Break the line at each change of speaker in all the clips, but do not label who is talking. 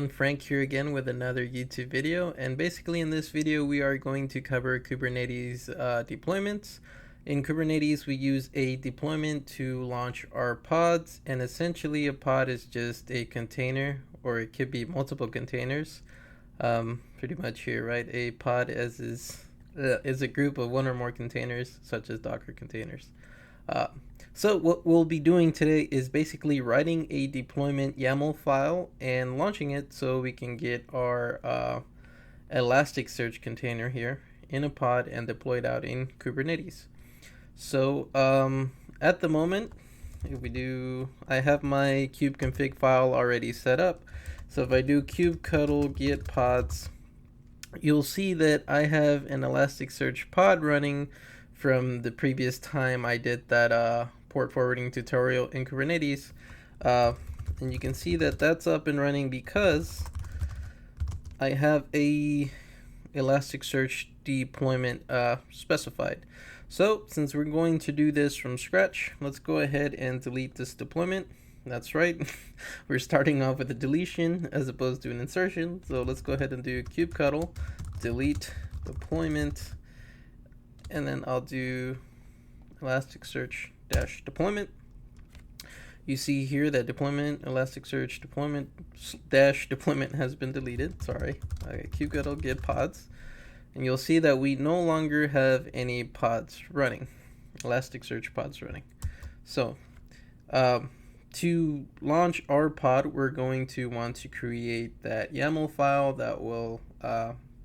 everyone, Frank here again with another YouTube video, and basically in this video we are going to cover Kubernetes deployments. In Kubernetes we use a deployment to launch our pods, and essentially a pod is just a container, or it could be multiple containers, pretty much here, right? A pod is a group of one or more containers, such as Docker containers. So what we'll be doing today is basically writing a deployment YAML file and launching it so we can get our Elasticsearch container here in a pod and deploy it out in Kubernetes. So at the moment, I have my kubeconfig file already set up. So if I do kubectl git pods, you'll see that I have an Elasticsearch pod running from the previous time I did that port forwarding tutorial in Kubernetes, and you can see that that's up and running because I have a Elasticsearch deployment specified. So since we're going to do this from scratch, let's go ahead and delete this deployment. That's right, we're starting off with a deletion as opposed to an insertion. So let's go ahead and do kubectl delete deployment, and then I'll do Elasticsearch -deployment. You see here that deployment, Elasticsearch deployment -deployment has been deleted. Sorry. Okay, kubectl git pods, and you'll see that we no longer have any pods running, Elasticsearch pods running. So to launch our pod, we're going to want to create that YAML file that will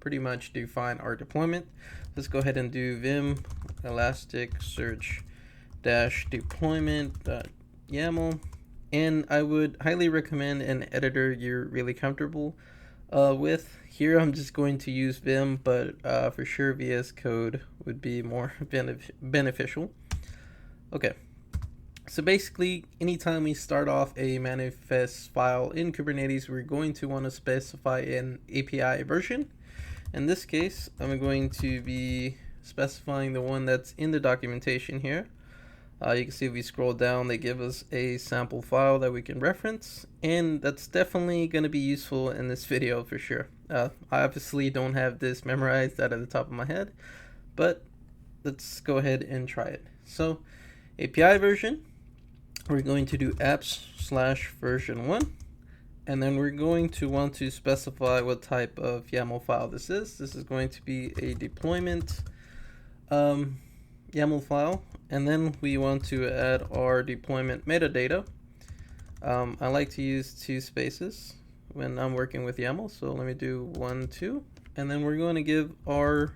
pretty much define our deployment. Let's go ahead and do vim elasticsearch -deployment.yaml, and I would highly recommend an editor you're really comfortable with. Here I'm just going to use Vim, but for sure VS Code would be more beneficial. Okay, so basically anytime we start off a manifest file in Kubernetes, we're going to want to specify an API version. In this case, I'm going to be specifying the one that's in the documentation here. You can see if we scroll down, they give us a sample file that we can reference, and that's definitely going to be useful in this video for sure. I obviously don't have this memorized out of the top of my head, but let's go ahead and try it. So API version, we're going to do apps/version1. And then we're going to want to specify what type of YAML file this is. This is going to be a deployment YAML file. And then we want to add our deployment metadata. I like to use 2 spaces when I'm working with YAML. So let me do 1, 2. And then we're going to give our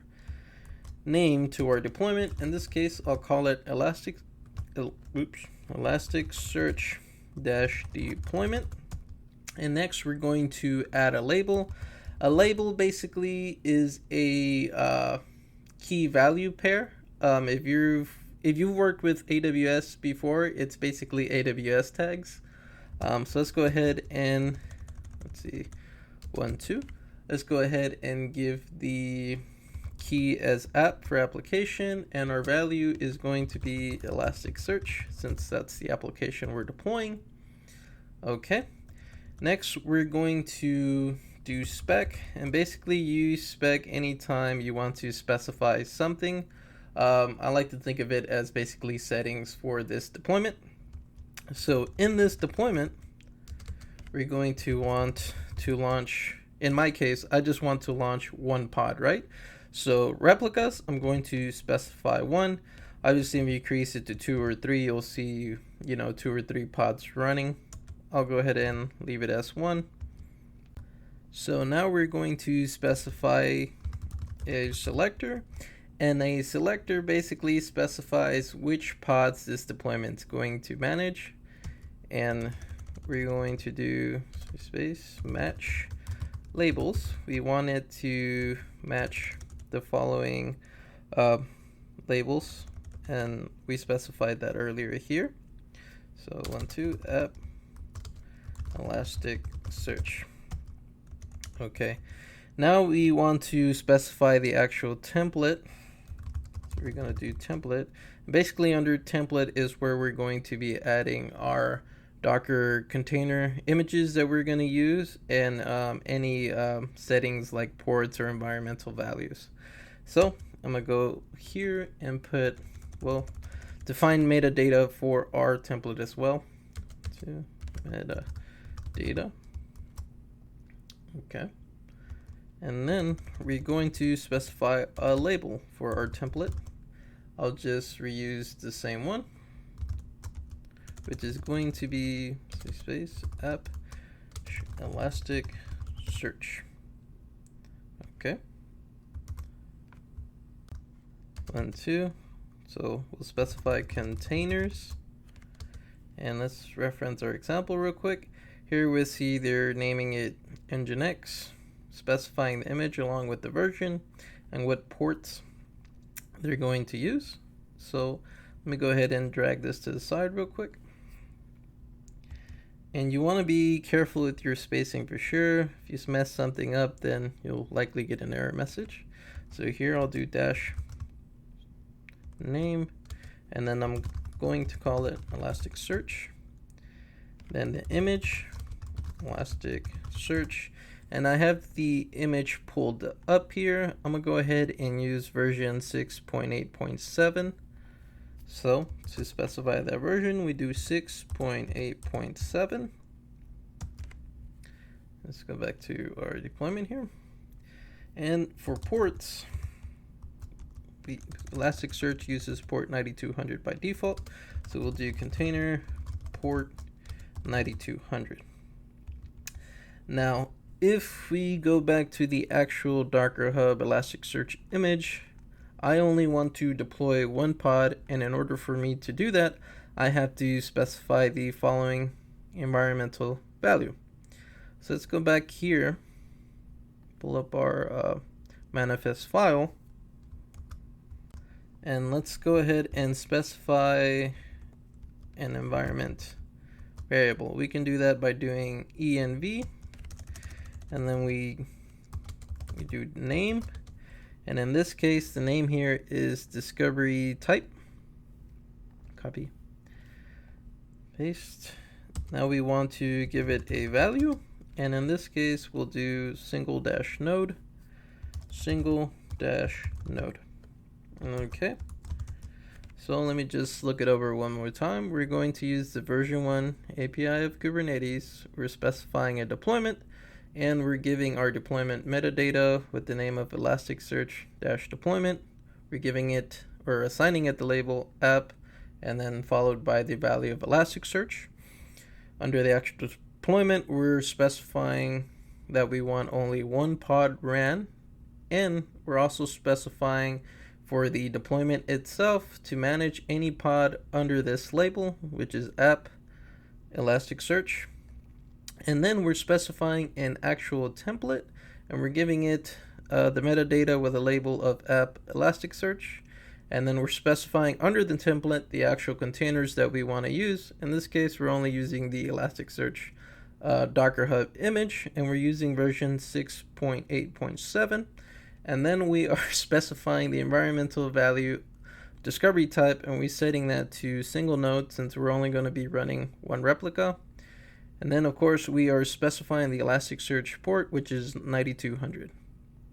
name to our deployment. In this case, I'll call it Elasticsearch-deployment. And next we're going to add a label. A label basically is a key value pair. If you've worked with AWS before, it's basically AWS tags. So let's go ahead and let's see, 1, 2. Let's go ahead and give the key as app for application, and our value is going to be Elasticsearch since that's the application we're deploying. Okay. Next, we're going to do spec, and basically use spec anytime you want to specify something. I like to think of it as basically settings for this deployment. So in this deployment, we're going to want to launch, in my case, I just want to launch one pod, right? So replicas, I'm going to specify 1. Obviously, if you increase it to 2 or 3, you'll see, 2 or 3 pods running. I'll go ahead and leave it as 1. So now we're going to specify a selector, and a selector basically specifies which pods this deployment is going to manage. And we're going to do space match labels. We want it to match the following labels, and we specified that earlier here. So 1, 2 app Elasticsearch. Okay, now we want to specify the actual template. So we're going to do template. Basically under template is where we're going to be adding our Docker container images that we're going to use, and any settings like ports or environmental values. So I'm going to go here and put, well, define metadata for our template as well. To metadata. Okay. And then we're going to specify a label for our template. I'll just reuse the same one, which is going to be space app elastic search. Okay. 1, 2. So we'll specify containers. And let's reference our example real quick. Here we see they're naming it Nginx, specifying the image along with the version and what ports they're going to use. So let me go ahead and drag this to the side real quick. And you want to be careful with your spacing for sure. If you mess something up, then you'll likely get an error message. So here I'll do dash name, and then I'm going to call it Elasticsearch. Then the image, Elasticsearch, and I have the image pulled up here. I'm gonna go ahead and use version 6.8.7. So to specify that version, we do 6.8.7. Let's go back to our deployment here. And for ports, Elasticsearch uses port 9200 by default. So we'll do container port 9200. Now, if we go back to the actual Docker Hub Elasticsearch image, I only want to deploy one pod, and in order for me to do that, I have to specify the following environmental value. So let's go back here, pull up our manifest file, and let's go ahead and specify an environment variable. We can do that by doing env, and then we do name. And in this case, the name here is discovery type. Copy, paste. Now we want to give it a value. And in this case, we'll do single dash node. Okay. So let me just look it over one more time. We're going to use the version 1 API of Kubernetes. We're specifying a deployment, and we're giving our deployment metadata with the name of Elasticsearch-deployment. We're giving it, or assigning it the label app, and then followed by the value of Elasticsearch. Under the actual deployment, we're specifying that we want only one pod ran, and we're also specifying for the deployment itself to manage any pod under this label, which is app Elasticsearch. And then we're specifying an actual template, and we're giving it the metadata with a label of app Elasticsearch. And then we're specifying under the template the actual containers that we want to use. In this case, we're only using the Elasticsearch Docker Hub image, and we're using version 6.8.7. And then we are specifying the environmental value discovery type, and we're setting that to single node since we're only going to be running one replica. And then, of course, we are specifying the Elasticsearch port, which is 9200.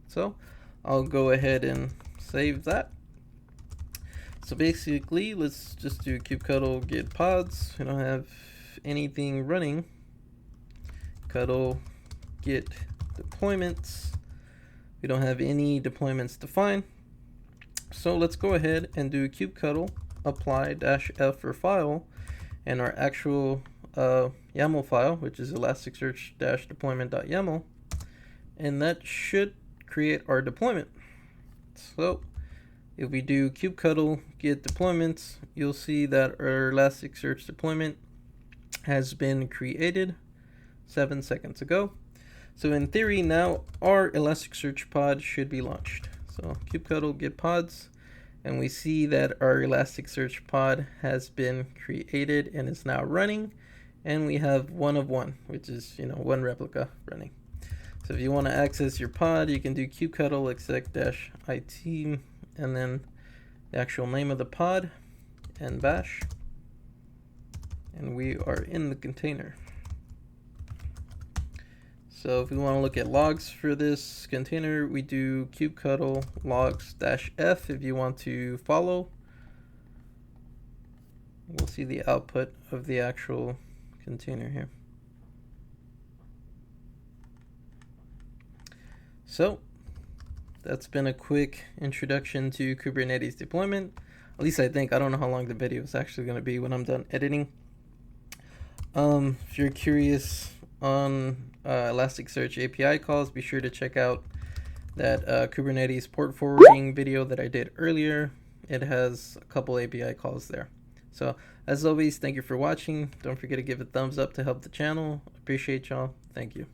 So I'll go ahead and save that. So basically, let's just do kubectl get pods. We don't have anything running. Ctl get deployments. We don't have any deployments defined. So let's go ahead and do kubectl apply -f for file, and our actual YAML file, which is elasticsearch-deployment.yaml, and that should create our deployment. So if we do kubectl get deployments, you'll see that our Elasticsearch deployment has been created 7 seconds ago. So in theory, now our Elasticsearch pod should be launched. So kubectl get pods, and we see that our Elasticsearch pod has been created and is now running. And we have one of one, which is, one replica running. So if you want to access your pod, you can do kubectl exec-it, and then the actual name of the pod, and bash. and we are in the container. So if we want to look at logs for this container, we do kubectl logs-f if you want to follow. We'll see the output of the actual container here. So that's been a quick introduction to Kubernetes deployment. At least I think. I don't know how long the video is actually going to be when I'm done editing. If you're curious on Elasticsearch API calls, be sure to check out that Kubernetes port forwarding video that I did earlier. It has a couple API calls there. So as always, thank you for watching. Don't forget to give a thumbs up to help the channel. Appreciate y'all. Thank you.